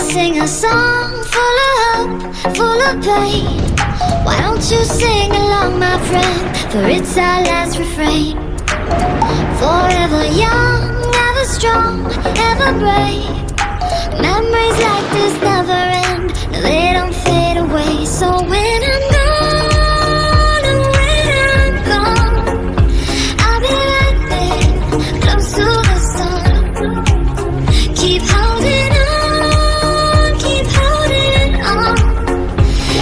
sing a song full of hope, full of pain? Why don't you sing along, my friend? For it's our last refrain. Forever young, ever strong, ever brave. Memories like this never end, no, they don't fade away. So when I'm gone, and when I'm gone, I'll be right there, close to the sun. Keep holding on, keep holding on,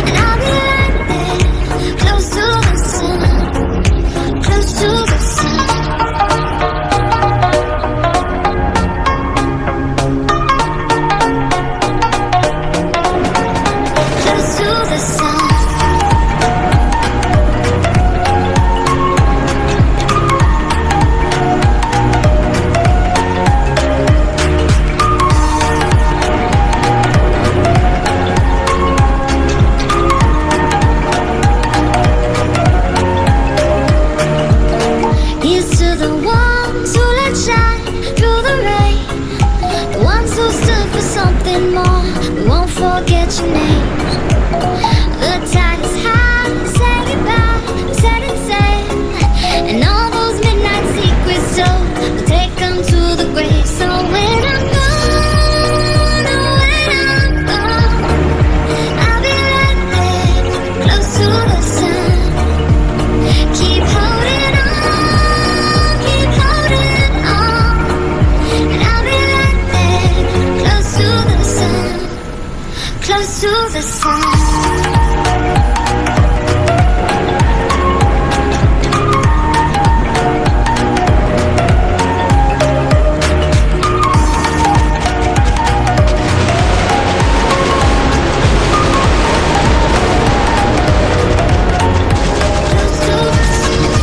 and I'll be right there, close to the sun, close to the sun. Close to the sun. Here's to the ones who let shine through the rain, the ones who stood for something more. We won't forget your name. The tide is high, say goodbye, we said it safe, and all those midnight secrets told, we'll take them to the grave. So when I'm gone, oh, when I'm gone, I'll be right there, close to the sun. Keep holding on, keep holding on, and I'll be right there, close to the sun, close to the sun. Close to the sun.